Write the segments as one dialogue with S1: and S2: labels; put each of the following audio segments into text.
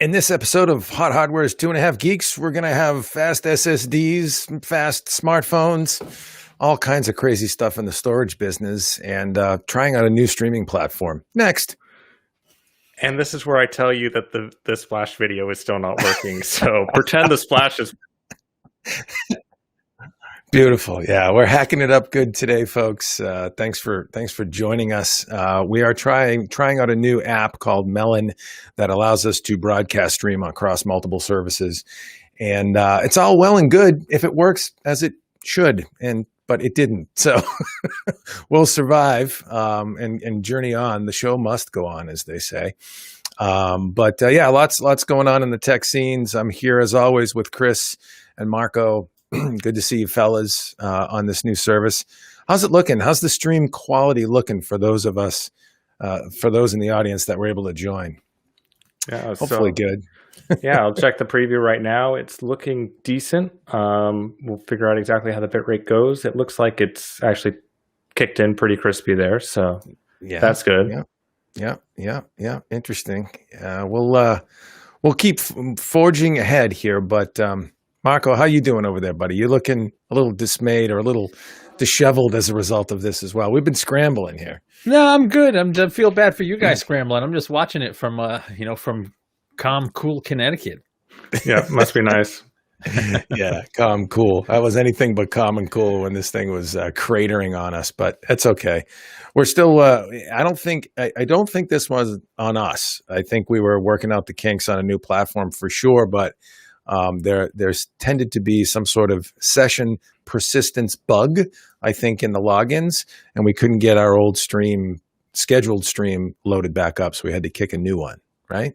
S1: In this episode of Hot Hardware's 2.5 Geeks, we're going to have fast SSDs, fast smartphones, all kinds of crazy stuff in the storage business, and trying out a new streaming platform. Next.
S2: And this is where I tell you that the splash video is still not working. So pretend the splash is...
S1: Beautiful. Yeah, we're hacking it up good today, folks. Thanks for joining us. We are trying out a new app called Melon that allows us to broadcast stream across multiple services. And it's all well and good if it works as it should, but it didn't. So we'll survive and journey on. The show must go on, as they say. Yeah, lots going on in the tech scenes. I'm here as always with Chris and Marco. Good to see you fellas on this new service. How's it looking? How's the stream quality looking for those of us, for those in the audience that were able to join?
S2: Yeah,
S1: hopefully good.
S2: Yeah, I'll check the preview right now. It's looking decent. We'll figure out exactly how the bitrate goes. It looks like it's actually kicked in pretty crispy there, so yeah, that's good.
S1: Yeah. Interesting. We'll keep forging ahead here, but. Marco, how you doing over there, buddy? You looking a little dismayed or a little disheveled as a result of this as well. We've been scrambling here.
S3: No, I'm good. I feel bad for you guys scrambling. I'm just watching it from calm, cool Connecticut.
S2: Yeah, must be nice.
S1: Yeah, calm, cool. I was anything but calm and cool when this thing was cratering on us, but that's okay. We're still. I don't think this was on us. I think we were working out the kinks on a new platform for sure, but. There's tended to be some sort of session persistence bug, I think, in the logins, and we couldn't get our old scheduled stream loaded back up, so we had to kick a new one, right?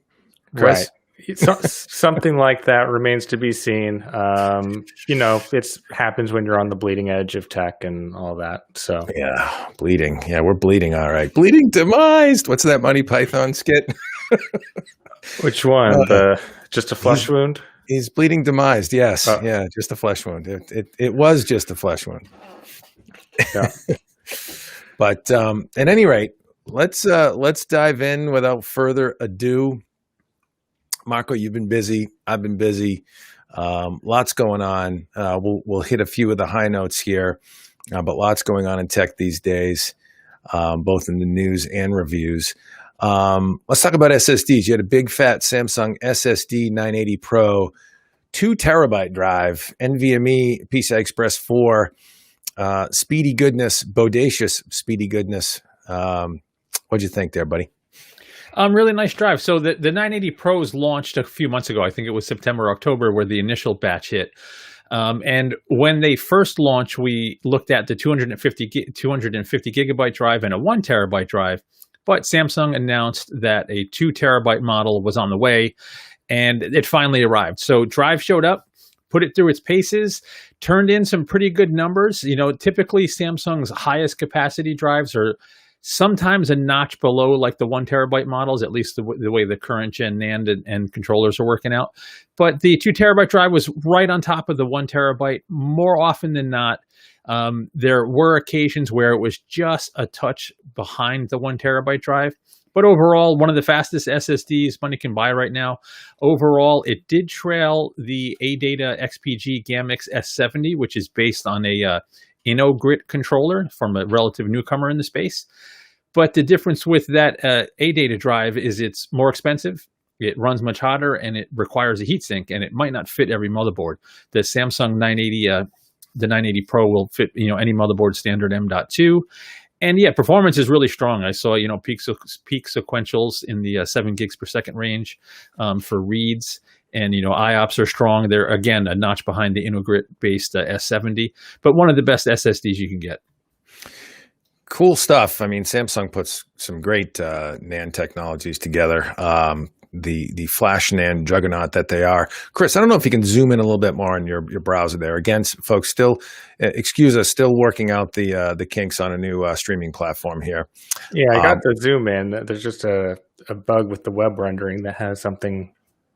S1: Chris?
S2: Right. Something like that remains to be seen. It happens when you're on the bleeding edge of tech and all that. So
S1: yeah, bleeding. Yeah, we're bleeding. All right, bleeding demised. What's that Monty Python skit?
S2: Which one? Just a flesh wound?
S1: He's bleeding demised. Yes. Oh. Yeah. Just a flesh wound. It was just a flesh wound.
S2: Yeah.
S1: But at any rate, let's dive in without further ado. Marco, you've been busy. I've been busy. Lots going on. We'll hit a few of the high notes here, but lots going on in tech these days, both in the news and reviews. Let's talk about SSDs. You had a big fat Samsung SSD 980 Pro, 2 terabyte drive, NVMe PCI Express 4, speedy goodness, bodacious speedy goodness. What'd you think there, buddy?
S3: Really nice drive. So the 980 Pros launched a few months ago. I think it was September, October, where the initial batch hit. And when they first launched, we looked at the 250 gigabyte drive and a 1 terabyte drive. But Samsung announced that a 2 terabyte model was on the way, and it finally arrived. So drive showed up, put it through its paces, turned in some pretty good numbers. Typically Samsung's highest capacity drives are sometimes a notch below like the 1 terabyte models, at least the way the current gen NAND and controllers are working out. But the 2 terabyte drive was right on top of the 1 terabyte more often than not. There were occasions where it was just a touch behind the 1 terabyte drive, but overall, one of the fastest SSDs money can buy right now. Overall, it did trail the ADATA XPG Gamix S70, which is based on a InnoGrit controller from a relative newcomer in the space. But the difference with that ADATA drive is it's more expensive. It runs much hotter and it requires a heatsink, and it might not fit every motherboard. The Samsung 980 the 980 Pro will fit, any motherboard standard M.2. And yeah, performance is really strong. I saw, peak sequentials in the 7 gigs per second range for reads. And, IOPS are strong. They're, again, a notch behind the InnoGrit-based S70, but one of the best SSDs you can get.
S1: Cool stuff. I mean, Samsung puts some great NAND technologies together. The flash NAND juggernaut that they are. Chris, I don't know if you can zoom in a little bit more on your browser there. Again, folks, still working out the kinks on a new streaming platform here.
S2: Yeah, I got the zoom in. There's just a bug with the web rendering that has something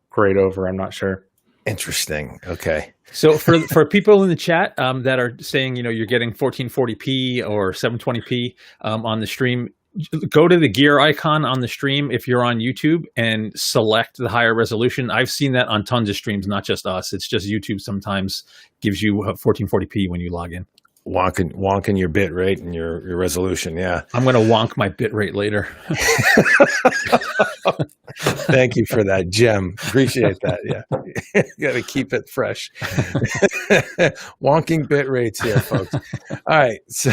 S2: grayed over. I'm not sure.
S1: Interesting. Okay.
S3: So for people in the chat that are saying, you're getting 1440p or 720p on the stream, go to the gear icon on the stream if you're on YouTube and select the higher resolution. I've seen that on tons of streams, not just us. It's just YouTube sometimes gives you 1440p when you log in.
S1: Wonking your bit rate and your resolution. Yeah.
S3: I'm going to wonk my bit rate later.
S1: Thank you for that, Gem. Appreciate that. Yeah. Got to keep it fresh. Wonking bit rates here, folks. All right. So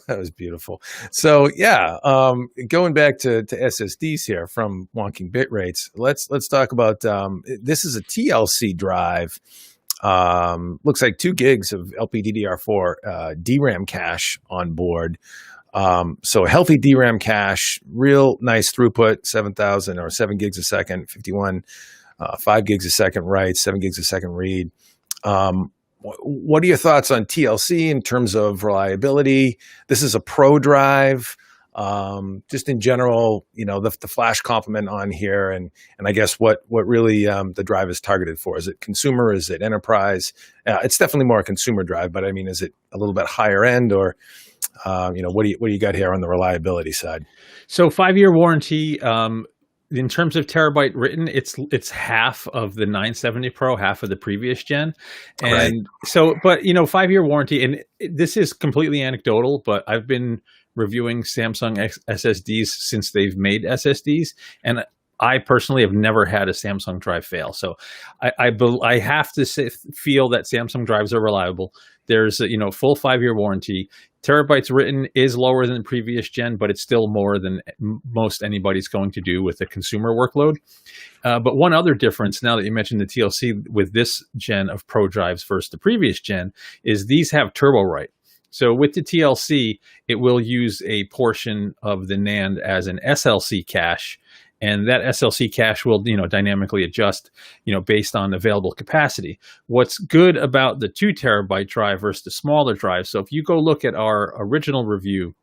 S1: that was beautiful. So yeah, going back to SSDs here from wonking bit rates, let's talk about, this is a TLC drive. Looks like 2 gigs of LPDDR4 DRAM cache on board. So healthy DRAM cache, real nice throughput, 7,000 or 7 gigs a second, 51, 5 gigs a second write, 7 gigs a second read. What are your thoughts on TLC in terms of reliability? This is a Pro drive. Just in general, the flash complement on here, and I guess what really the drive is targeted for. Is it consumer? Is it enterprise? It's definitely more a consumer drive, but I mean, is it a little bit higher end, or what do you got here on the reliability side?
S3: So 5-year warranty. In terms of terabyte written, it's half of the 970 Pro, half of the previous gen, and
S1: right.
S3: So, but 5-year warranty, and this is completely anecdotal, but I've been reviewing Samsung SSDs since they've made SSDs, and I personally have never had a Samsung drive fail. So I have to feel that Samsung drives are reliable. There's a full 5-year warranty. Terabytes written is lower than the previous gen, but it's still more than most anybody's going to do with a consumer workload. But one other difference, now that you mentioned the TLC with this gen of Pro drives versus the previous gen, is these have turbo write. So with the TLC, it will use a portion of the NAND as an SLC cache, and that SLC cache will, dynamically adjust, based on available capacity. What's good about the 2 terabyte drive versus the smaller drive? So if you go look at our original review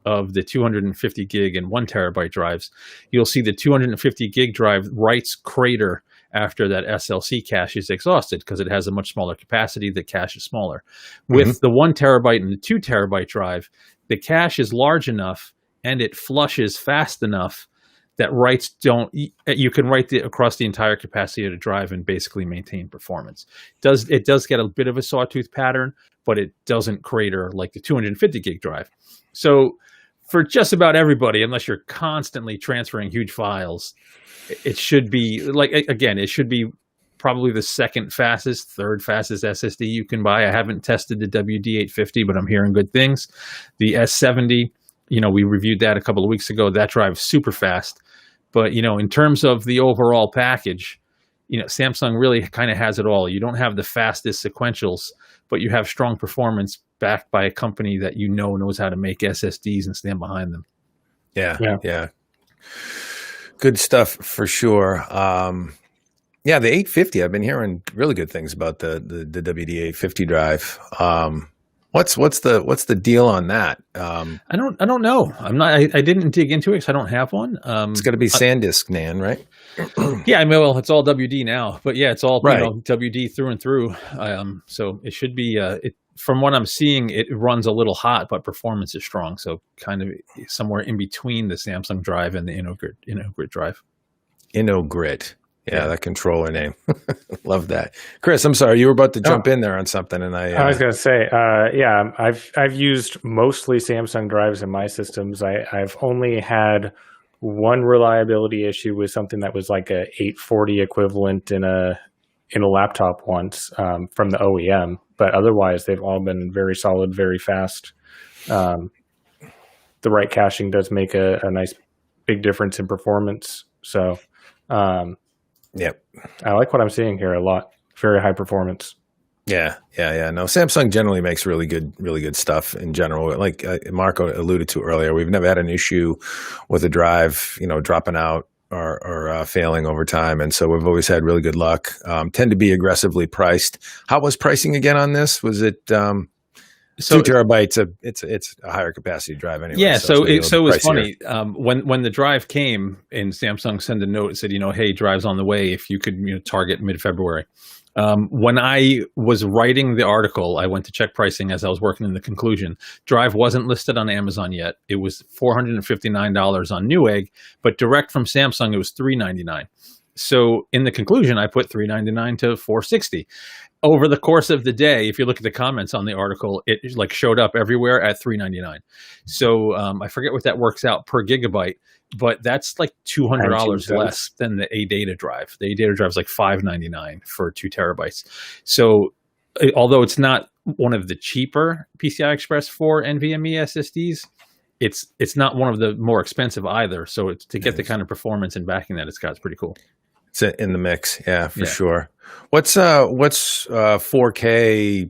S3: of the 250 gig and 1 terabyte drives, you'll see the 250 gig drive writes crater after that SLC cache is exhausted because it has a much smaller capacity. The cache is smaller. With the 1 terabyte and the 2 terabyte drive, the cache is large enough and it flushes fast enough that writes you can write across the entire capacity of the drive and basically maintain performance. It does get a bit of a sawtooth pattern, but it doesn't crater like the 250 gig drive. So for just about everybody, unless you're constantly transferring huge files, it should be it should be probably the second fastest, third fastest SSD you can buy. I haven't tested the WD850, but I'm hearing good things. The S70, we reviewed that a couple of weeks ago. That drive's super fast. But, in terms of the overall package, Samsung really kind of has it all. You don't have the fastest sequentials, but you have strong performance backed by a company that knows how to make SSDs and stand behind them.
S1: Yeah. Good stuff for sure. Yeah, the 850, I've been hearing really good things about the WD850 drive. What's the deal on that?
S3: I don't know. I didn't dig into it because I don't have one.
S1: It's got to be SanDisk NAND, right?
S3: Yeah, well, it's all WD now, but yeah, it's all
S1: right.
S3: WD through and through. So it should be. From what I'm seeing, it runs a little hot, but performance is strong. So kind of somewhere in between the Samsung drive and the InnoGrid drive.
S1: InnoGrid. Yeah, that controller name. Love that. Chris, I'm sorry, you were about to jump in there on something, and
S2: I was going to say, I've used mostly Samsung drives in my systems. I've only had one reliability issue with something that was like a 840 equivalent in a laptop once from the OEM, but otherwise they've all been very solid, very fast. The right caching does make a nice big difference in performance. So.
S1: Yep.
S2: I like what I'm seeing here a lot. Very high performance.
S1: Yeah. No, Samsung generally makes really good stuff in general. Like Marco alluded to earlier, we've never had an issue with a drive, dropping out or failing over time. And so we've always had really good luck. Tend to be aggressively priced. How was pricing again on this? Was it 2 terabytes? It's a higher capacity drive anyway.
S3: Yeah, so it was funny when the drive came and Samsung sent a note and said, hey, drive's on the way. If you could target mid-February, When I was writing the article, I went to check pricing as I was working in the conclusion. Drive wasn't listed on Amazon yet. It was $459 on Newegg, but direct from Samsung, it was $399. So in the conclusion, I put $399 to $460. Over the course of the day, if you look at the comments on the article, it like showed up everywhere at $399. So I forget what that works out per gigabyte, but that's like $200 less than the A-Data drive. The A-Data drive is like $599 for 2 terabytes. So although it's not one of the cheaper PCI Express 4 NVMe SSDs, it's not one of the more expensive either. So to get the kind of performance and backing that it's got, it's pretty cool.
S1: It's in the mix, yeah, for sure. What's 4K?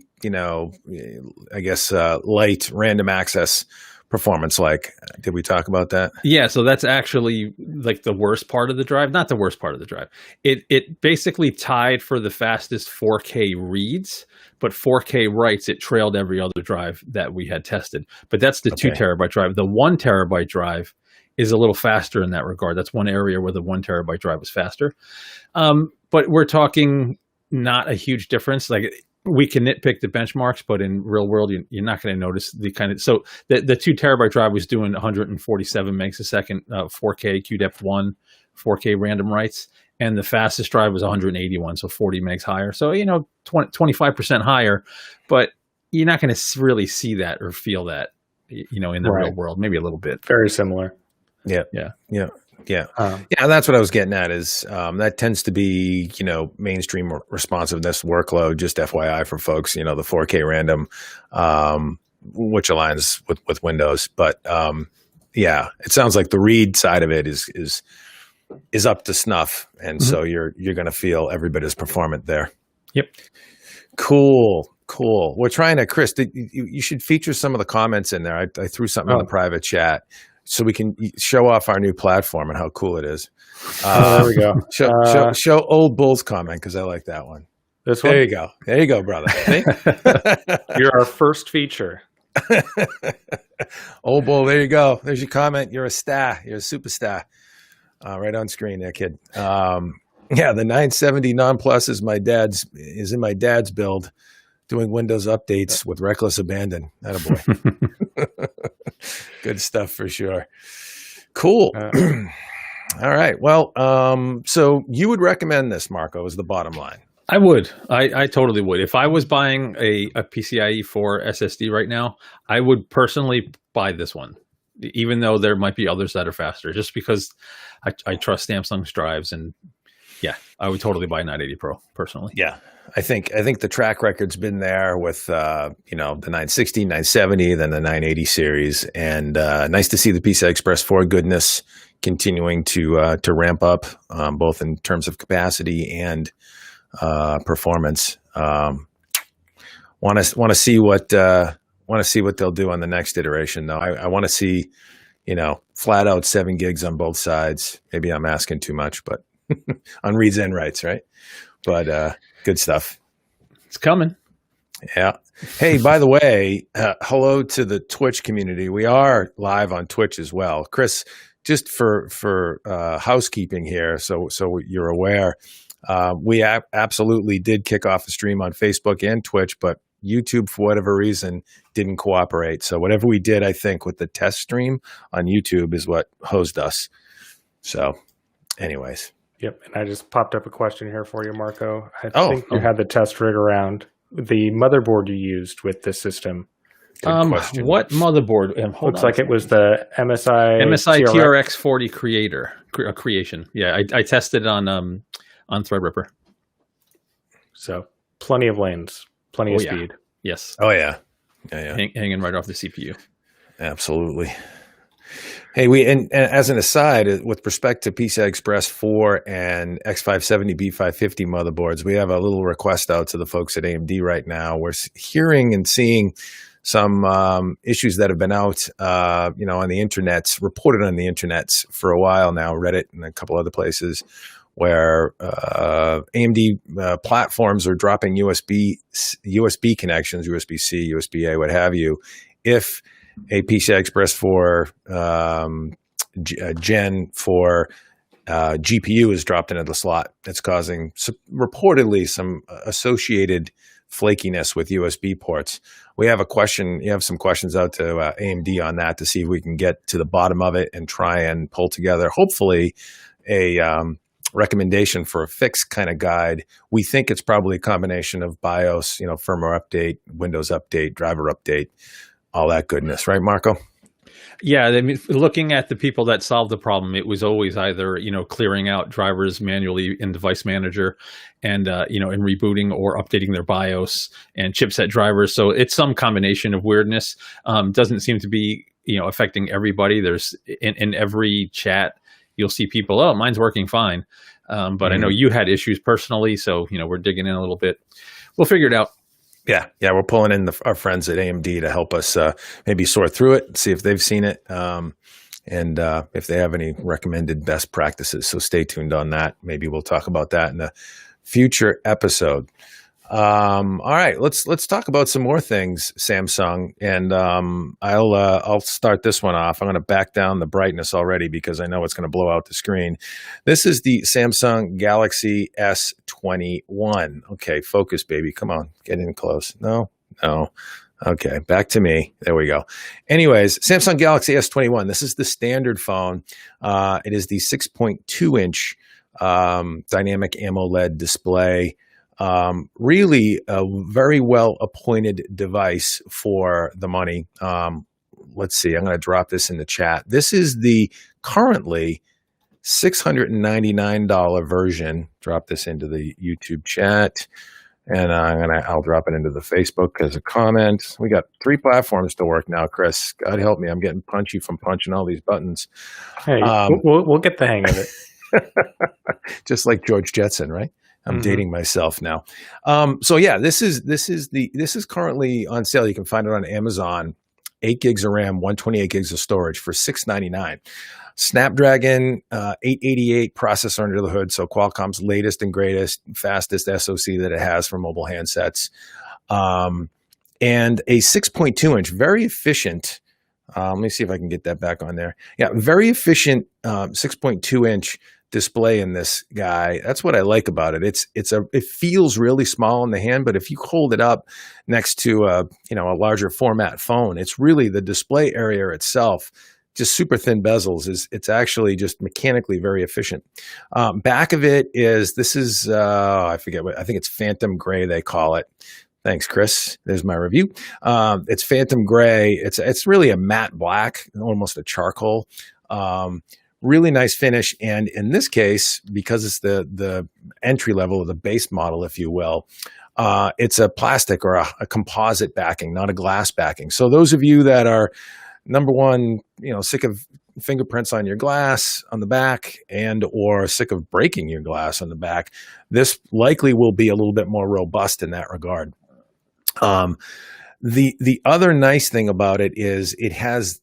S1: I guess light random access performance like? Did we talk about that? Yeah,
S3: so that's actually like the worst part of the drive. Not the worst part of the drive. It basically tied for the fastest 4K reads, but 4K writes it trailed every other drive that we had tested. But that's the 2 terabyte drive. The 1 terabyte drive is a little faster in that regard. That's one area where the 1 terabyte drive is faster. But we're talking not a huge difference. Like we can nitpick the benchmarks, but in real world, you're not going to notice the kind of, so the 2 terabyte drive was doing 147 megs a second, 4K QDEP1, 4K random writes. And the fastest drive was 181, so 40 megs higher. So, 25% higher, but you're not going to really see that or feel that, in the real world, maybe a little bit.
S2: Very similar.
S1: Yeah. That's what I was getting at is that tends to be, mainstream responsiveness workload, just FYI for folks, the 4K random, which aligns with Windows. But it sounds like the read side of it is up to snuff. And so you're going to feel every bit as performant there.
S3: Yep.
S1: Cool. We're trying to, Chris, you should feature some of the comments in there. I threw something in the private chat, so we can show off our new platform and how cool it is.
S2: There we go.
S1: Show Old Bull's comment because I like that one.
S2: This one?
S1: There you go, brother.
S2: You're our first feature.
S1: Old Bull, there you go. There's your comment. You're a star. You're a superstar. Right on screen there, kid. The 970 Non-Plus is in my dad's build, doing Windows updates with reckless abandon. Attaboy. Good stuff for sure. Cool. All right. Well, so you would recommend this, Marco, is the bottom line.
S3: I would. I totally would. If I was buying a PCIe 4 SSD right now, I would personally buy this one, even though there might be others that are faster, just because I trust Samsung's drives. And I would totally buy 980 Pro personally.
S1: Yeah. I think the track record's been there with the 960, 970, then the 980 series, and nice to see the PCI Express 4 goodness continuing to ramp up, both in terms of capacity and performance. Want to see what they'll do on the next iteration, though. I want to see flat out 7 gigs on both sides. Maybe I'm asking too much, but on reads and writes, right? But good stuff.
S3: It's coming.
S1: Yeah. Hey, by the way, hello to the Twitch community. We are live on Twitch as well. Chris, just for housekeeping here, so you're aware, we absolutely did kick off the stream on Facebook and Twitch, but YouTube, for whatever reason, didn't cooperate. So whatever we did, I think, with the test stream on YouTube is what hosed us. So anyways.
S2: Yep, and I just popped up a question here for you, Marco. I think you had the test rig around the motherboard you used with this system.
S3: What motherboard?
S2: Looks like it was the MSI
S3: TRX 40 creation. Yeah, I tested it on Threadripper.
S2: So plenty of lanes, plenty of speed.
S3: Yes.
S1: Oh yeah.
S3: Hanging right off the CPU.
S1: Absolutely. Hey, and as an aside, with respect to PCI Express 4 and X570, B550 motherboards, we have a little request out to the folks at AMD right now. We're hearing and seeing some issues that have been out, on the internets, reported on the internets for a while now, Reddit and a couple other places, where AMD platforms are dropping USB connections, USB-C, USB-A, what have you, if a PCI Express 4 Gen 4 GPU is dropped into the slot. It's causing reportedly some associated flakiness with USB ports. We have a question. You have some questions out to AMD on that to see if we can get to the bottom of it and try and pull together, hopefully, a recommendation for a fix kind of guide. We think it's probably a combination of BIOS, firmware update, Windows update, driver update, all that goodness, right, Marco?
S3: Yeah, I mean, looking at the people that solved the problem, it was always either clearing out drivers manually in Device Manager, and in rebooting or updating their BIOS and chipset drivers. So it's some combination of weirdness. Doesn't seem to be affecting everybody. There's in every chat you'll see people, oh, mine's working fine, but I know you had issues personally, so we're digging in a little bit. We'll figure it out.
S1: Yeah, we're pulling in our friends at AMD to help us maybe sort through it, see if they've seen it, and if they have any recommended best practices. So stay tuned on that. Maybe we'll talk about that in a future episode. All right, let's talk about some more things, Samsung, and I'll start this one off. I'm going to back down the brightness already because I know it's going to blow out the screen. This is the Samsung Galaxy S21. Okay, focus, baby. Come on, get in close. No. Okay, back to me. There we go. Anyways, Samsung Galaxy S21. This is the standard phone. It is the 6.2-inch dynamic AMOLED display. Really a very well appointed device for the money. Let's see, I'm going to drop this in the chat. This is the currently $699 version. Drop this into the YouTube chat, and I'll drop it into the Facebook as a comment. We got 3 platforms to work now, Chris. God help me, I'm getting punchy from punching all these buttons.
S2: Hey, we'll get the hang of it.
S1: Just like George Jetson, right? I'm dating myself now. So yeah, this is currently on sale. You can find it on Amazon. 8 gigs of RAM, 128 gigs of storage for $699. Snapdragon 888 processor under the hood. So Qualcomm's latest and greatest, fastest SoC that it has for mobile handsets. And a 6.2-inch, very efficient. Let me see if I can get that back on there. Yeah, very efficient 6.2-inch display in this guy. That's what I like about it. It feels really small in the hand, but if you hold it up next to a larger format phone, it's really the display area itself, just super thin bezels. It's actually just mechanically very efficient. Back of it is I forget what, I think it's Phantom Gray they call it. Thanks, Chris. There's my review. It's Phantom Gray. It's really a matte black, almost a charcoal. Really nice finish, and in this case, because it's the entry level of the base model, if you will, it's a plastic or a composite backing, not a glass backing. So those of you that are, number one, sick of fingerprints on your glass on the back, and or sick of breaking your glass on the back, this likely will be a little bit more robust in that regard. The other nice thing about it is it has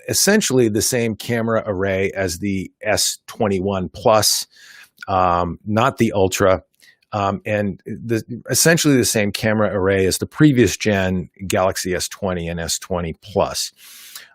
S1: essentially the same camera array as the S21 Plus, not the Ultra, and essentially the same camera array as the previous gen Galaxy S20 and S20 Plus.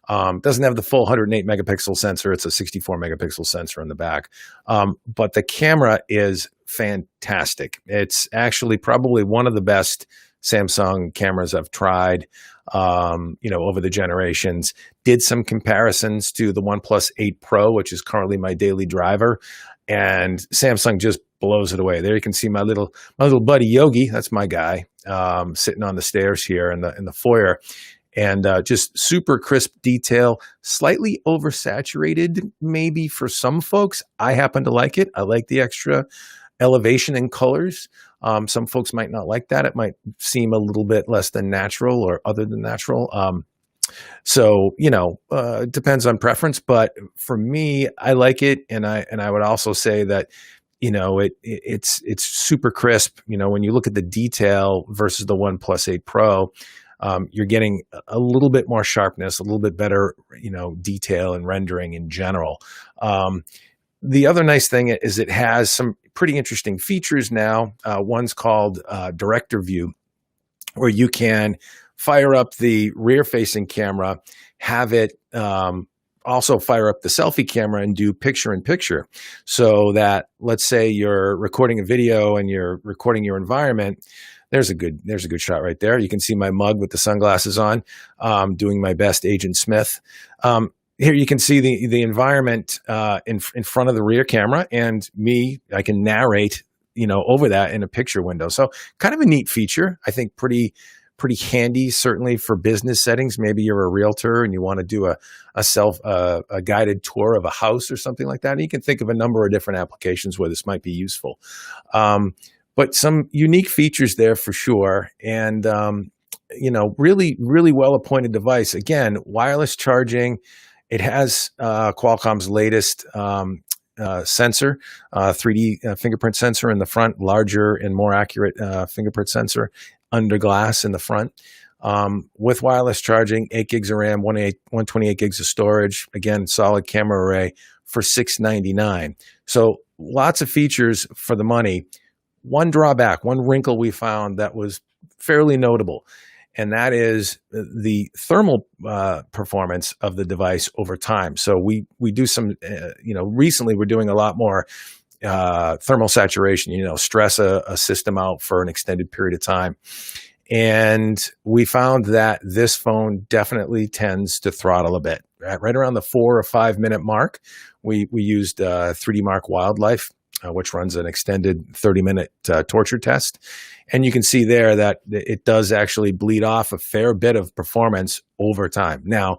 S1: Doesn't have the full 108 megapixel sensor. It's a 64 megapixel sensor in the back. But the camera is fantastic. It's actually probably one of the best Samsung cameras I've tried, over the generations. Did some comparisons to the OnePlus 8 Pro, which is currently my daily driver, and Samsung just blows it away. There you can see my little buddy Yogi. That's my guy, sitting on the stairs here in the foyer, and just super crisp detail, slightly oversaturated maybe for some folks. I happen to like it. I like the extra elevation in colors. Some folks might not like that. It might seem a little bit less than natural or other than natural. So it depends on preference, but for me, I like it. And I would also say that, it's super crisp. When you look at the detail versus the OnePlus 8 Pro, you're getting a little bit more sharpness, a little bit better, detail and rendering in general. The other nice thing is it has some pretty interesting features now. One's called Director View, where you can fire up the rear-facing camera, have it also fire up the selfie camera and do picture in picture, so that, let's say you're recording a video and you're recording your environment. There's a good shot right there. You can see my mug with the sunglasses on, doing my best Agent Smith. Here you can see the environment in front of the rear camera, and me. I can narrate, over that in a picture window. So kind of a neat feature. I think pretty handy, certainly for business settings. Maybe you're a realtor and you want to do a guided tour of a house or something like that. And you can think of a number of different applications where this might be useful. But some unique features there for sure. And, really, really well-appointed device. Again, wireless charging. It has Qualcomm's latest sensor, 3D fingerprint sensor in the front, larger and more accurate fingerprint sensor under glass in the front. With wireless charging, 8 gigs of RAM, 128 gigs of storage. Again, solid camera array for $699. So lots of features for the money. One drawback, one wrinkle we found that was fairly notable, and that is the thermal performance of the device over time. So we do some, recently we're doing a lot more thermal saturation, stress a system out for an extended period of time. And we found that this phone definitely tends to throttle a bit. Right around the 4 or 5 minute mark, we used 3D Mark Wildlife, which runs an extended 30-minute torture test. And you can see there that it does actually bleed off a fair bit of performance over time. Now,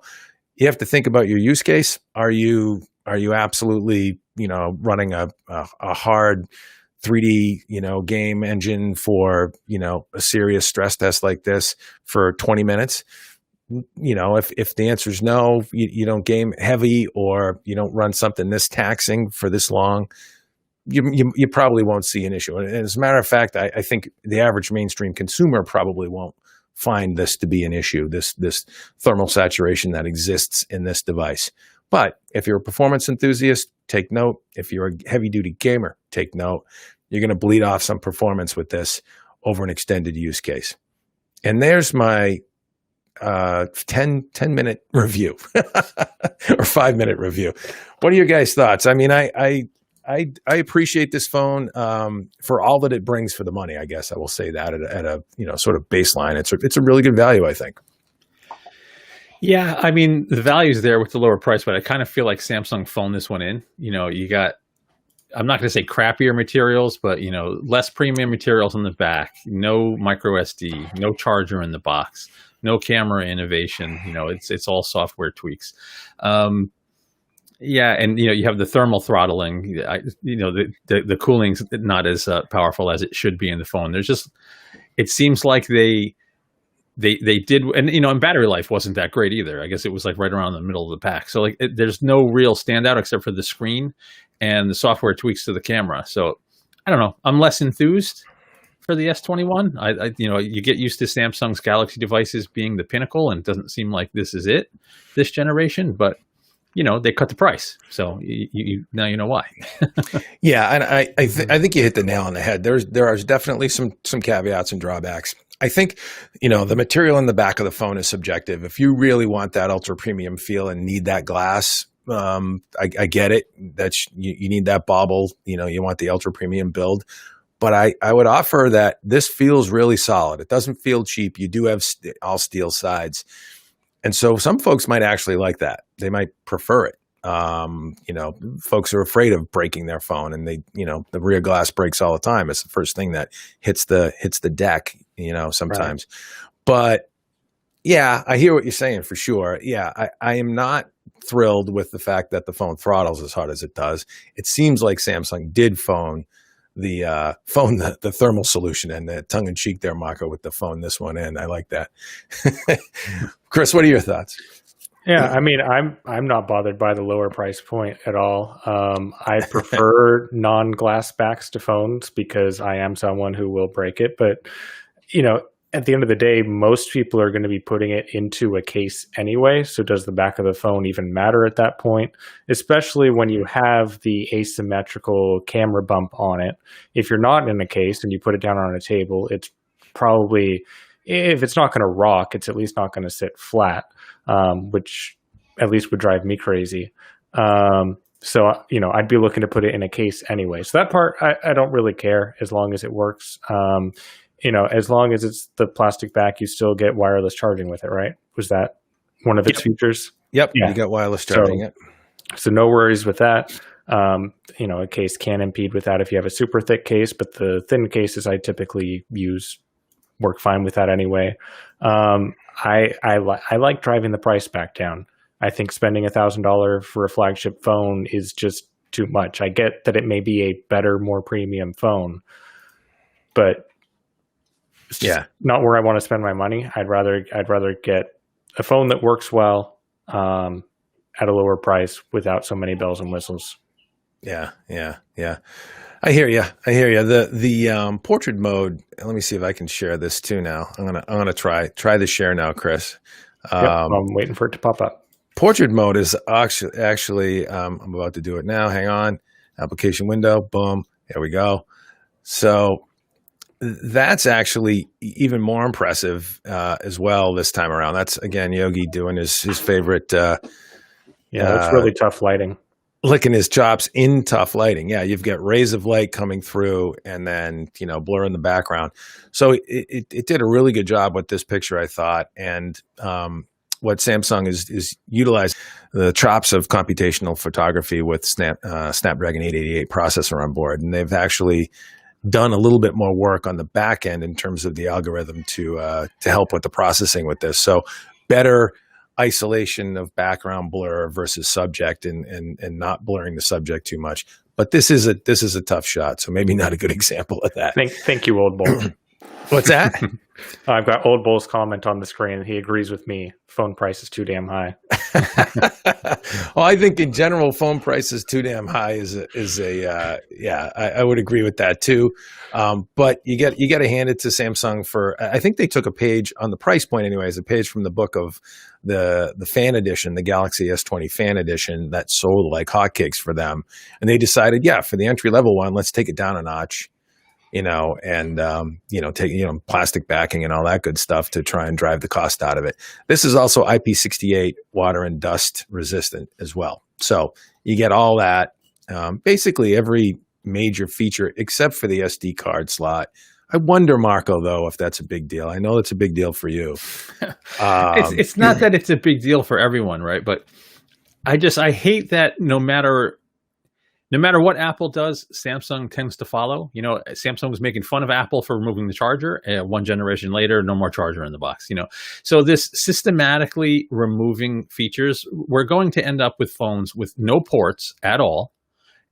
S1: you have to think about your use case. Are you absolutely, running a hard 3D, game engine for, a serious stress test like this for 20 minutes? If the answer is no, you don't game heavy, or you don't run something this taxing for this long, you probably won't see an issue. And as a matter of fact, I think the average mainstream consumer probably won't find this to be an issue, this thermal saturation that exists in this device. But if you're a performance enthusiast, take note. If you're a heavy-duty gamer, take note. You're going to bleed off some performance with this over an extended use case. And there's my 10-minute review or 5-minute review. What are your guys' thoughts? I mean, I appreciate this phone for all that it brings for the money. I guess I will say that at a sort of baseline. It's a really good value, I think.
S3: Yeah, I mean, the value's there with the lower price, but I kind of feel like Samsung phoned this one in. You got, I'm not going to say crappier materials, but less premium materials on the back, no micro SD, no charger in the box, no camera innovation. It's all software tweaks. Yeah, and you have the thermal throttling. The cooling's not as powerful as it should be in the phone. It seems like they did, and battery life wasn't that great either. I guess it was like right around the middle of the pack. So there's no real standout except for the screen and the software tweaks to the camera. So I don't know. I'm less enthused for the S21. You get used to Samsung's Galaxy devices being the pinnacle, and it doesn't seem like this is it this generation, but they cut the price. So now you know why.
S1: Yeah. And I think you hit the nail on the head. There are definitely some caveats and drawbacks. I think, the material in the back of the phone is subjective. If you really want that ultra premium feel and need that glass, I get it. You need that bauble, you want the ultra premium build. But I would offer that this feels really solid. It doesn't feel cheap. You do have all steel sides. And so some folks might actually like that. They might prefer it. Folks are afraid of breaking their phone, and the rear glass breaks all the time. It's the first thing that hits the deck, sometimes. Right. But yeah, I hear what you're saying for sure. Yeah, I am not thrilled with the fact that the phone throttles as hard as it does. It seems like Samsung did phone the thermal solution, and the tongue in cheek there, Marco, with the phone this one in. I like that. Chris, what are your thoughts?
S2: Yeah, I mean, I'm not bothered by the lower price point at all. I prefer non-glass backs to phones because I am someone who will break it. But, at the end of the day, most people are going to be putting it into a case anyway. So does the back of the phone even matter at that point? Especially when you have the asymmetrical camera bump on it. If you're not in a case and you put it down on a table, it's probably, if it's not going to rock, it's at least not going to sit flat, which at least would drive me crazy. So, I'd be looking to put it in a case anyway. So that part, I don't really care as long as it works. As long as it's the plastic back, you still get wireless charging with it, right? Was that one of its features?
S1: Yep.
S2: Yeah.
S1: You got wireless charging.
S2: So no worries with that. A case can impede with that if you have a super thick case, but the thin cases I typically use work fine with that anyway. I like driving the price back down. I think spending $1,000 for a flagship phone is just too much. I get that it may be a better, more premium phone, but it's just not where I want to spend my money. I'd rather get a phone that works well at a lower price without so many bells and whistles.
S1: Yeah. I hear you. The portrait mode. Let me see if I can share this too. Now I'm gonna try the share now, Chris.
S2: I'm waiting for it to pop up.
S1: Portrait mode is actually I'm about to do it now. Hang on. Application window. Boom. There we go. So that's actually even more impressive as well this time around. That's again Yogi doing his favorite.
S2: It's really tough lighting.
S1: Licking his chops in tough lighting. Yeah, you've got rays of light coming through and then, blur in the background. So it did a really good job with this picture, I thought. And what Samsung is utilizing the chops of computational photography with Snapdragon 888 processor on board. And they've actually done a little bit more work on the back end in terms of the algorithm to help with the processing with this. So better isolation of background blur versus subject and not blurring the subject too much. But this is a tough shot, so maybe not a good example of that.
S2: Thank you, Old Bull.
S1: What's that?
S2: I've got Old Bull's comment on the screen. He agrees with me. Phone price is too damn high.
S1: Well, I think in general, phone prices too damn high I would agree with that too. But you got to hand it to Samsung for. I think they took a page on the price point, anyways. A page from the book of the fan edition, the Galaxy S20 fan edition that sold like hotcakes for them, and they decided, for the entry level one, let's take it down a notch. Take plastic backing and all that good stuff to try and drive the cost out of it. This is also IP68 water and dust resistant as well. So you get all that, basically every major feature except for the SD card slot. I wonder, Marco, though, if that's a big deal. I know it's a big deal for you.
S3: It's not that it's a big deal for everyone, right? But I hate that no matter what Apple does, Samsung tends to follow. Samsung was making fun of Apple for removing the charger. One generation later, no more charger in the box. So this systematically removing features, we're going to end up with phones with no ports at all.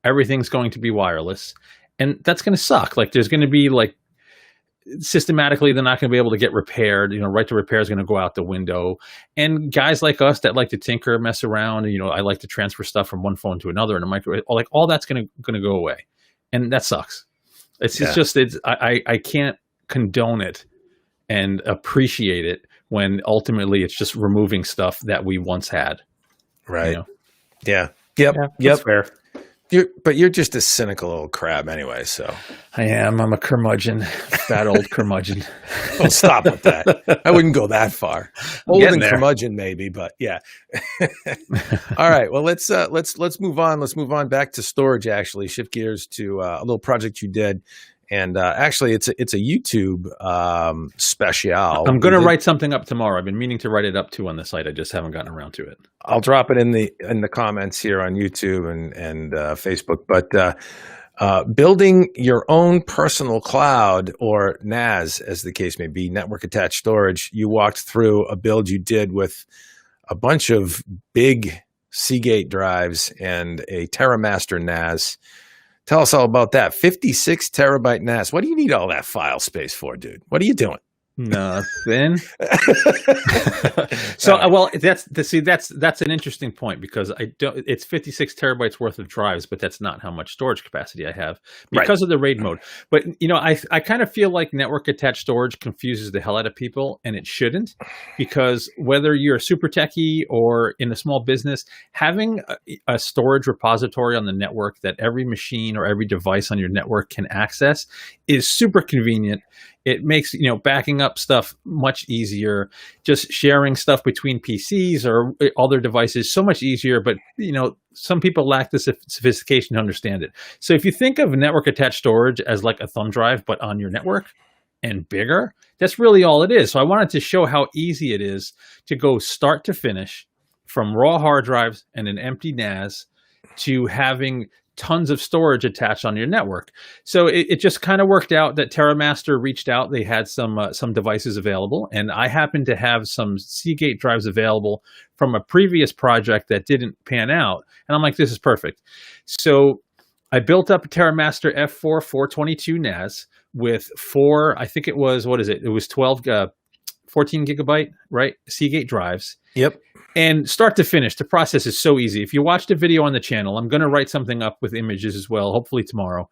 S3: Everything's going to be wireless, and that's going to suck. Like there's going to be systematically they're not going to be able to get repaired. Right to repair is going to go out the window. And guys like us that like to tinker, mess around, I like to transfer stuff from one phone to another in a microwave, all that's going to go away. And that sucks. I can't condone it and appreciate it when ultimately it's just removing stuff that we once had.
S1: Right. Yeah. Yep.
S2: That's fair.
S1: You're just a cynical old crab anyway, so.
S3: I am. I'm a curmudgeon, fat old curmudgeon.
S1: Well, stop with that. I wouldn't go that far. Old and curmudgeon maybe, but yeah. All right. Well, let's move on. Let's move on back to storage. Actually, shift gears to a little project you did, and actually, it's a YouTube special.
S3: I'm going to write something up tomorrow. I've been meaning to write it up too on the site. I just haven't gotten around to it.
S1: I'll drop it in the comments here on YouTube and Facebook. But building your own personal cloud, or NAS, as the case may be, network attached storage. You walked through a build you did with a bunch of big Seagate drives and a TerraMaster NAS. Tell us all about that. 56 terabyte NAS. What do you need all that file space for, dude? What are you doing?
S3: Nothing. So, well, that's an interesting point, because it's 56 terabytes worth of drives, but that's not how much storage capacity I have because of the RAID mode. But I kind of feel like network attached storage confuses the hell out of people, and it shouldn't, because whether you're a super techie or in a small business, having a storage repository on the network that every machine or every device on your network can access is super convenient. It makes, backing up stuff much easier, just sharing stuff between PCs or other devices so much easier. But, some people lack the sophistication to understand it. So if you think of network attached storage as like a thumb drive, but on your network and bigger, that's really all it is. So I wanted to show how easy it is to go start to finish from raw hard drives and an empty NAS to having tons of storage attached on your network. So it just kind of worked out that TerraMaster reached out. They had some devices available, and I happened to have some Seagate drives available from a previous project that didn't pan out. And I'm like, this is perfect. So I built up a TerraMaster F4 422 NAS with I think it was, it was 14 gigabyte, right? Seagate drives.
S1: Yep.
S3: And start to finish, the process is so easy. If you watched a video on the channel, I'm going to write something up with images as well, hopefully tomorrow.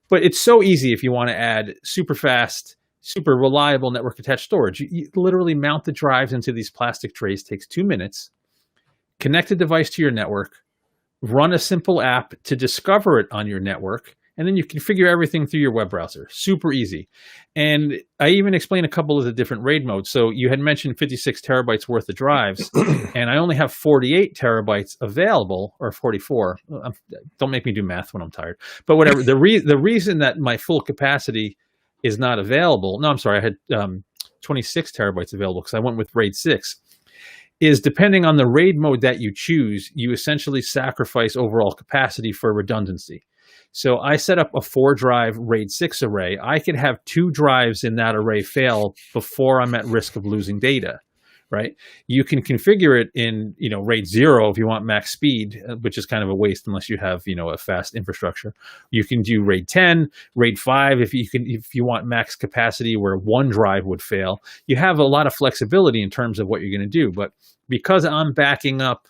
S3: But it's so easy if you want to add super fast, super reliable network attached storage. You literally mount the drives into these plastic trays, takes 2 minutes, connect the device to your network, run a simple app to discover it on your network, and then you configure everything through your web browser. Super easy. And I even explained a couple of the different RAID modes. So you had mentioned 56 terabytes worth of drives, and I only have 48 terabytes available, or 44. Don't make me do math when I'm tired. But whatever. The reason that my full capacity is not available, no, I'm sorry, I had 26 terabytes available because I went with RAID 6, is depending on the RAID mode that you choose, you essentially sacrifice overall capacity for redundancy. So I set up a 4-drive RAID 6 array. I could have 2 drives in that array fail before I'm at risk of losing data, right? You can configure it in, RAID 0 if you want max speed, which is kind of a waste unless you have, a fast infrastructure. You can do RAID 10, RAID 5 if you want max capacity where 1 drive would fail. You have a lot of flexibility in terms of what you're going to do. But because I'm backing up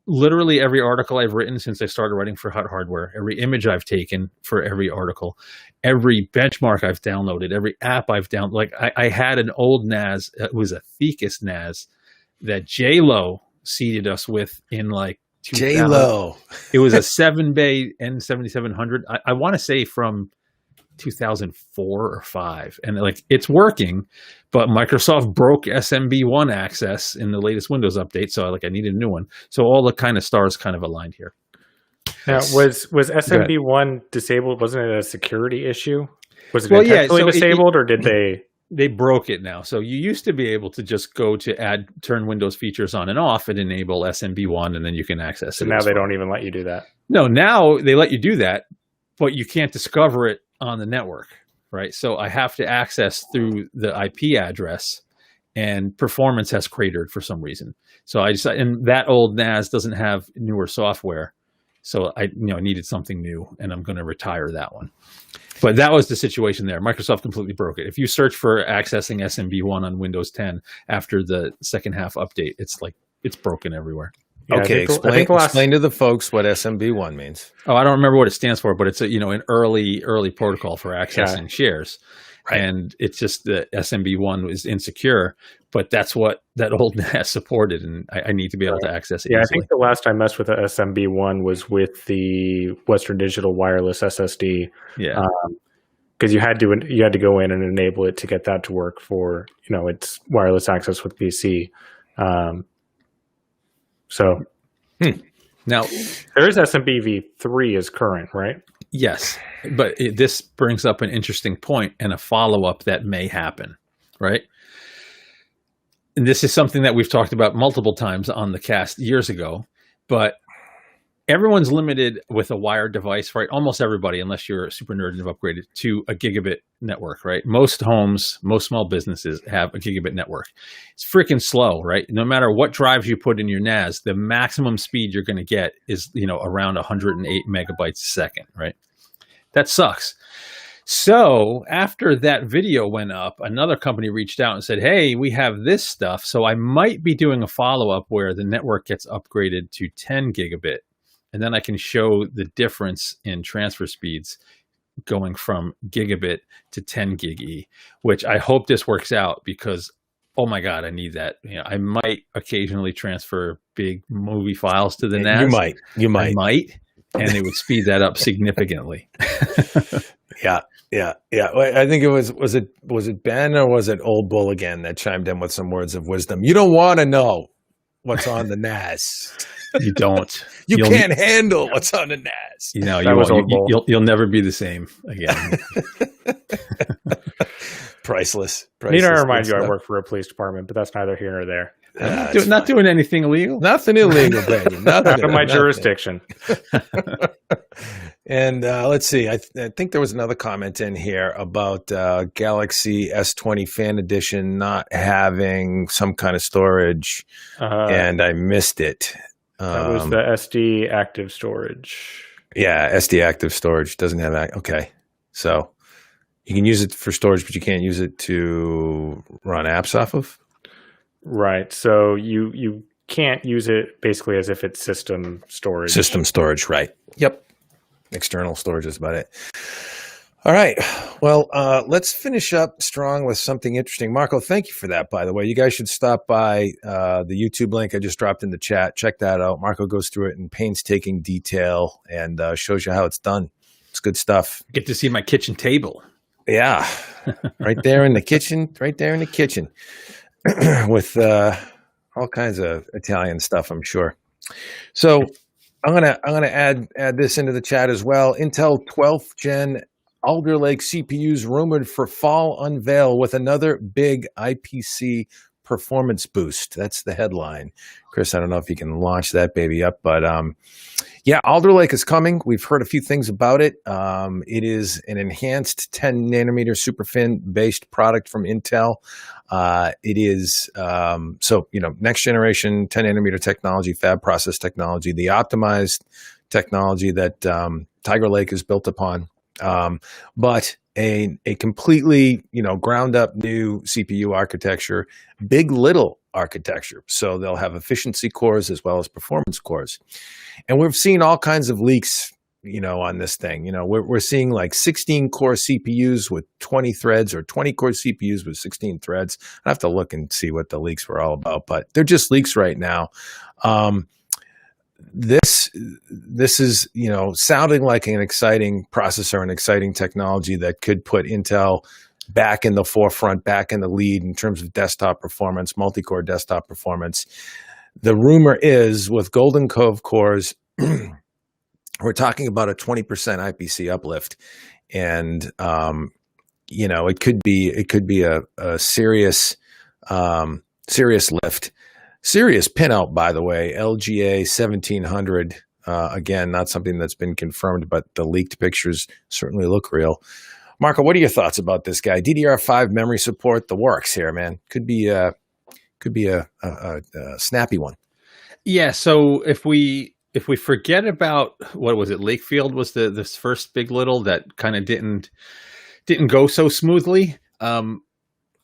S3: literally every article I've written since I started writing for HotHardware, every image I've taken for every article, every benchmark I've downloaded, every app I've downloaded. Like I had an old NAS, it was a Thecus NAS that J-Lo seeded us with in like 2000.
S1: J-Lo.
S3: It was a 7-bay N7700. I want to say from 2004 or 5, and it's working, but Microsoft broke SMB1 access in the latest Windows update, so I needed a new one. So all the kind of stars kind of aligned here.
S2: Now, was SMB1 disabled? Wasn't it a security issue? Was it intentionally disabled, or did
S3: they broke it now? So you used to be able to just go to turn Windows features on and off and enable SMB1, and then you can access it.
S2: So now they don't even let you do that.
S3: No, now they let you do that, but you can't discover it on the network, right? So I have to access through the IP address, and performance has cratered for some reason. So and that old NAS doesn't have newer software. So I needed something new, and I'm going to retire that one. But that was the situation there. Microsoft completely broke it. If you search for accessing SMB1 on Windows 10 after the second half update, it's broken everywhere.
S1: Yeah, okay, explain to the folks what SMB1 means.
S3: Oh, I don't remember what it stands for, but it's an early protocol for accessing shares. Right. And it's just the SMB1 was insecure, but that's what that old NAS supported, and I need to be able to access it easily.
S2: I think the last I messed with the SMB1 was with the Western Digital wireless SSD. Yeah. Because you had to go in and enable it to get that to work for its wireless access with PC.
S3: Now
S2: there is SMBv3 is current, right?
S3: Yes, but this brings up an interesting point and a follow-up that may happen, right? And this is something that we've talked about multiple times on the cast years ago, but everyone's limited with a wired device, right? Almost everybody, unless you're a super nerd and have upgraded to a gigabit network, right? Most homes, most small businesses have a gigabit network. It's freaking slow, right? No matter what drives you put in your NAS, the maximum speed you're going to get is, around 108 megabytes a second, right? That sucks. So after that video went up, another company reached out and said, hey, we have this stuff. So I might be doing a follow-up where the network gets upgraded to 10 gigabit. And then I can show the difference in transfer speeds going from gigabit to 10 gig E, which I hope this works out because, oh my God, I need that. I might occasionally transfer big movie files to the NAS.
S1: You might.
S3: I might. and they would speed that up significantly.
S1: Yeah. I think it was it Ben or was it Old Bull again that chimed in with some words of wisdom? You don't want to know what's on the NAS.
S3: You don't.
S1: You'll can't handle what's on the NAS.
S3: You know, you'll never be the same again.
S1: Priceless.
S2: Need to remind you, I work for a police department, but that's neither here nor there.
S3: Not doing anything illegal.
S1: Nothing illegal, baby.
S2: Out of my jurisdiction.
S1: And let's see. I think there was another comment in here about Galaxy S20 Fan Edition not having some kind of storage, and I missed it.
S2: That was the SD active storage.
S1: Yeah, SD active storage doesn't have that. Okay, so you can use it for storage, but you can't use it to run apps off of.
S2: Right. So you can't use it basically as if it's system storage.
S1: System storage, right. Yep. External storage is about it. All right. Well, let's finish up strong with something interesting. Marco, thank you for that, by the way. You guys should stop by the YouTube link I just dropped in the chat. Check that out. Marco goes through it in painstaking detail and shows you how it's done. It's good stuff.
S3: Get to see my kitchen table.
S1: Yeah. Right there in the kitchen. Right there in the kitchen. With all kinds of Italian stuff, I'm sure. So I'm gonna add this into the chat as well. Intel 12th Gen Alder Lake CPUs rumored for fall unveil with another big IPC performance boost. That's the headline. Chris, I don't know if you can launch that baby up, but yeah, Alder Lake is coming. We've heard a few things about it. It is an enhanced 10 nanometer SuperFin based product from Intel. It is, next generation 10 nanometer technology, fab process technology, the optimized technology that Tiger Lake is built upon. But a completely, ground up new CPU architecture, big little architecture. So they'll have efficiency cores as well as performance cores. And we've seen all kinds of leaks, on this thing. We're seeing like 16 core CPUs with 20 threads or 20 core CPUs with 16 threads. I have to look and see what the leaks were all about, but they're just leaks right now. This is, sounding like an exciting processor, an exciting technology that could put Intel back in the forefront, back in the lead in terms of desktop performance, multi-core desktop performance. The rumor is with Golden Cove cores, we're talking about a 20% IPC uplift, and it could be a serious lift. Serious pinout, by the way, LGA 1700. Again, not something that's been confirmed, but the leaked pictures certainly look real. Marco, what are your thoughts about this guy? DDR5 memory support, the works here, man. Could be a snappy one.
S3: Yeah. So if we forget about what was it, Lakefield was this first big little that kind of didn't go so smoothly.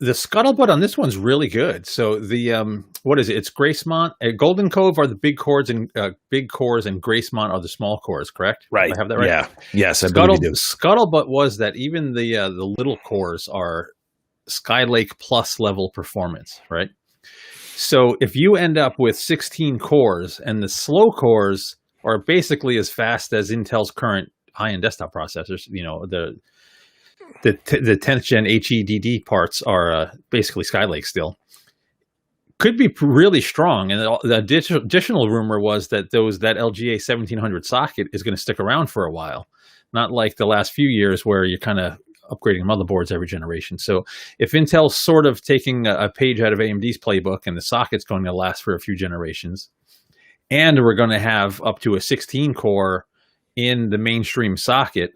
S3: The scuttlebutt on this one's really good. So the what is it? It's Gracemont. Golden Cove are the big cores, and Gracemont are the small cores. Correct?
S1: Right.
S3: I have that right.
S1: Yeah. Yes, I believe you do.
S3: Scuttlebutt was that even the little cores are Skylake plus level performance, right? So if you end up with 16 cores, and the slow cores are basically as fast as Intel's current high-end desktop processors, the 10th gen HEDD parts are basically Skylake still. Could be really strong. And the additional rumor was that that LGA 1700 socket is going to stick around for a while. Not like the last few years where you're kind of upgrading motherboards every generation. So if Intel's sort of taking a page out of AMD's playbook and the socket's going to last for a few generations, and we're going to have up to a 16 core in the mainstream socket,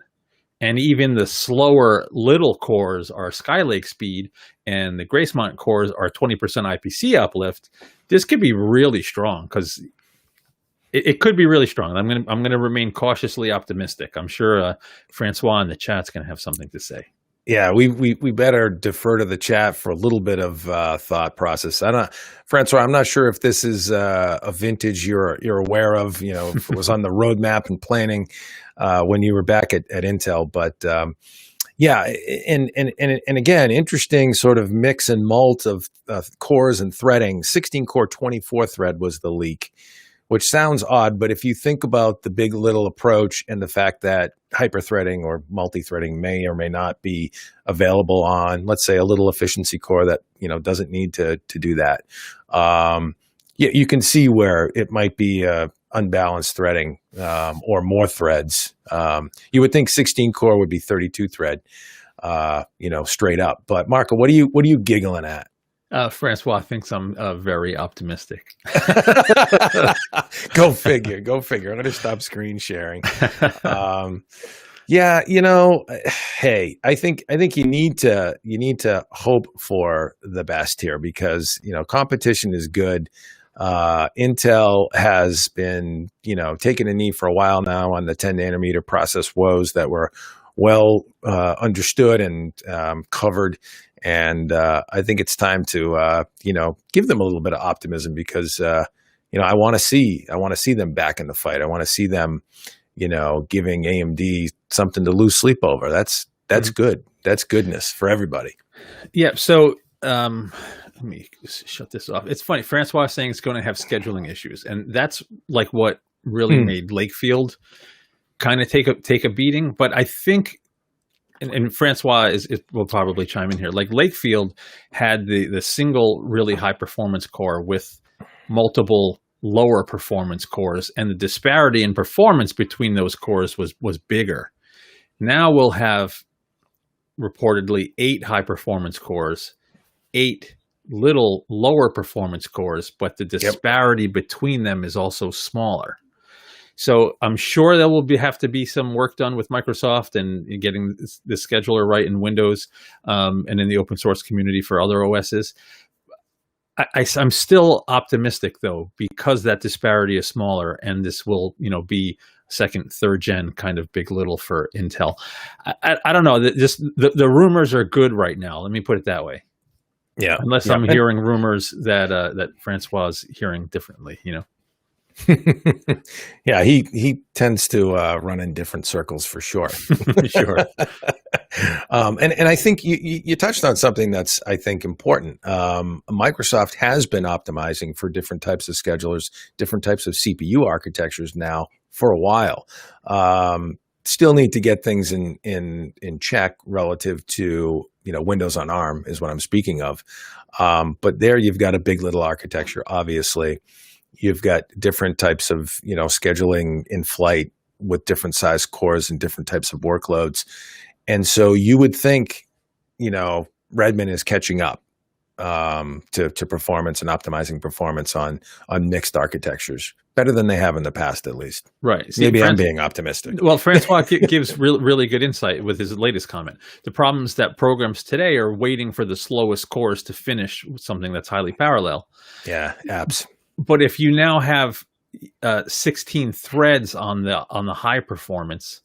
S3: and even the slower little cores are Skylake speed, and the Gracemont cores are 20% IPC uplift. This could be really strong, because it could be really strong. I'm gonna remain cautiously optimistic. I'm sure Francois in the chat's gonna have something to say.
S1: Yeah, we better defer to the chat for a little bit of thought process. Francois, I'm not sure if this is a vintage you're aware of. If it was on the roadmap and planning when you were back at Intel, but yeah, and again, interesting sort of mix and malt of cores and threading. 16 core 24 thread was the leak, which sounds odd, but if you think about the big little approach and the fact that hyper-threading or multi-threading may or may not be available on, let's say, a little efficiency core that, doesn't need to do that. You can see where it might be unbalanced threading or more threads. You would think 16 core would be 32 thread, straight up. But Marco, what are you giggling at?
S3: Francois thinks I'm very optimistic.
S1: Go figure. I'm going to stop screen sharing. Hey, I think you need to hope for the best here because, competition is good. Intel has been, taking a knee for a while now on the 10 nanometer process woes that were well understood and covered. And I think it's time to, give them a little bit of optimism because, I want to see them back in the fight. I want to see them, giving AMD something to lose sleep over. That's good. That's goodness for everybody.
S3: Yeah. So let me just shut this off. It's funny. Francois is saying it's going to have scheduling issues, and that's like what really made Lakefield kind of take a beating. But I think. And Francois will probably chime in here. Like Lakefield had the single really high performance core with multiple lower performance cores, and the disparity in performance between those cores was bigger. Now we'll have reportedly 8 high performance cores, 8 little lower performance cores, but the disparity between them is also smaller. So I'm sure there will have to be some work done with Microsoft and getting the scheduler right in Windows and in the open source community for other OSs. I'm still optimistic though, because that disparity is smaller, and this will, be second, third gen kind of big little for Intel. I don't know. The rumors are good right now. Let me put it that way.
S1: Yeah.
S3: Unless I'm hearing rumors that Francois is hearing differently,
S1: Yeah, he tends to run in different circles for sure.
S3: Sure.
S1: And I think you touched on something that's, I think, important. Microsoft has been optimizing for different types of schedulers, different types of CPU architectures now for a while. Still need to get things in check relative to, Windows on ARM is what I'm speaking of. But there you've got a big little architecture, obviously. You've got different types of, scheduling in flight with different size cores and different types of workloads. And so you would think, Redmond is catching up to performance and optimizing performance on mixed architectures better than they have in the past, at least.
S3: Right.
S1: Maybe I'm being optimistic.
S3: Well, Francois gives really good insight with his latest comment. The problem is that programs today are waiting for the slowest cores to finish something that's highly parallel.
S1: Yeah, apps.
S3: But if you now have 16 threads on the high performance,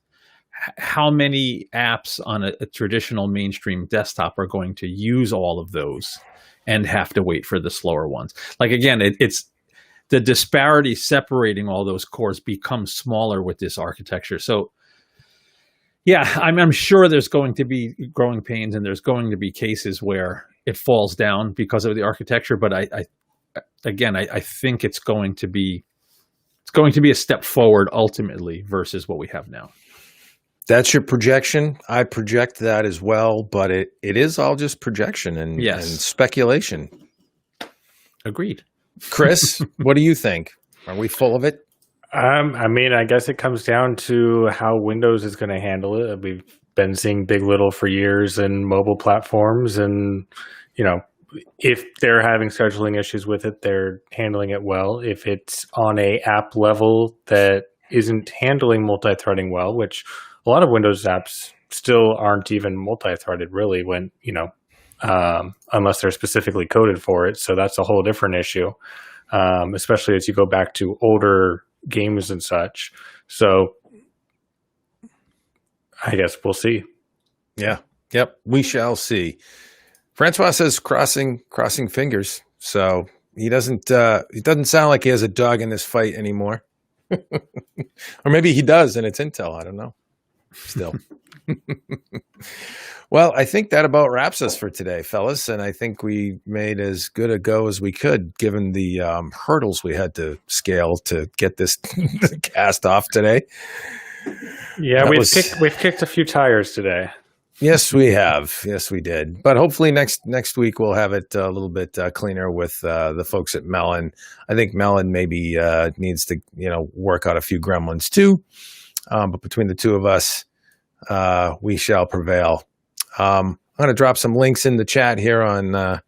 S3: how many apps on a traditional mainstream desktop are going to use all of those and have to wait for the slower ones? Like, again, it's the disparity separating all those cores becomes smaller with this architecture. So, yeah, I'm sure there's going to be growing pains and there's going to be cases where it falls down because of the architecture. But I think it's going to be a step forward ultimately versus what we have now.
S1: That's your projection. I project that as well, but it is all just projection and speculation.
S3: Agreed.
S1: Chris, what do you think? Are we full of it?
S2: I guess it comes down to how Windows is going to handle it. We've been seeing Big Little for years in mobile platforms, and if they're having scheduling issues with it, they're handling it well. If it's on a app level that isn't handling multi-threading well, which a lot of Windows apps still aren't even multi-threaded really when, unless they're specifically coded for it. So that's a whole different issue, especially as you go back to older games and such. So I guess we'll see.
S1: Yeah. Yep. We shall see. Francois says crossing fingers. So he doesn't sound like he has a dog in this fight anymore. Or maybe he does and it's Intel. I don't know. Still. Well, I think that about wraps us for today, fellas. And I think we made as good a go as we could, given the hurdles we had to scale to get this cast off today.
S2: Yeah, we've kicked a few tires today.
S1: Yes, we have. Yes, we did. But hopefully next week we'll have it a little bit cleaner with the folks at Melon. I think Melon maybe needs to work out a few gremlins too. But between the two of us, we shall prevail. I'm going to drop some links in the chat here on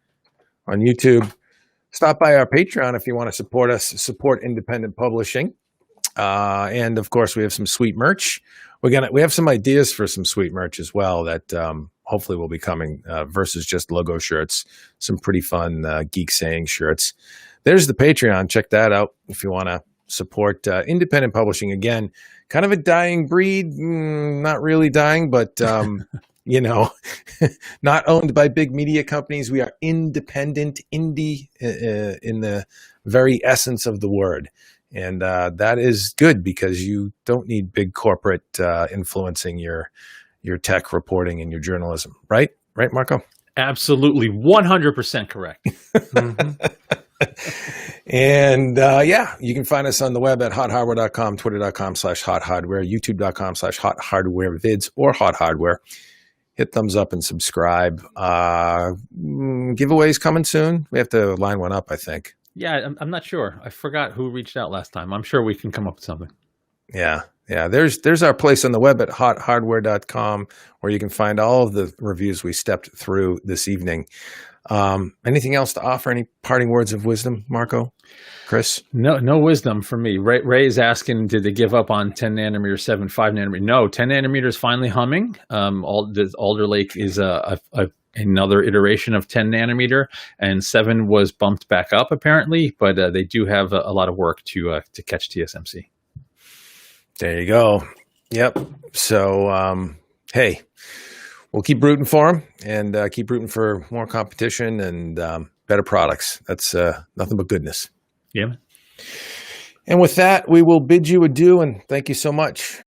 S1: YouTube. Stop by our Patreon if you want to support us, support independent publishing. And of course, we have some sweet merch. We have some ideas for some sweet merch as well that hopefully will be coming versus just logo shirts. Some pretty fun geek saying shirts. There's the Patreon. Check that out if you want to support independent publishing. Again, kind of a dying breed. Not really dying, but not owned by big media companies. We are independent, indie in the very essence of the word. And that is good because you don't need big corporate influencing your tech reporting and your journalism. Right, Marco?
S3: Absolutely. 100% correct.
S2: Mm-hmm.
S1: And you can find us on the web at hothardware.com, twitter.com/hothardware, youtube.com/hothardwarevids or hothardware. Hit thumbs up and subscribe. Giveaways coming soon. We have to line one up, I think.
S3: Yeah, I'm not sure. I forgot who reached out last time. I'm sure we can come up with something.
S1: Yeah. There's our place on the web at hothardware.com where you can find all of the reviews we stepped through this evening. Anything else to offer? Any parting words of wisdom, Marco? Chris?
S3: No wisdom for me. Ray is asking, did they give up on 10 nanometer, 7, 5 nanometer? No, 10 nanometer is finally humming. Alder Lake is another iteration of 10 nanometer, and 7 was bumped back up apparently, but they do have a lot of work to catch TSMC.
S1: There you go. Yep. So, hey, we'll keep rooting for them and keep rooting for more competition and better products. That's nothing but goodness.
S3: Yeah.
S1: And with that, we will bid you adieu and thank you so much.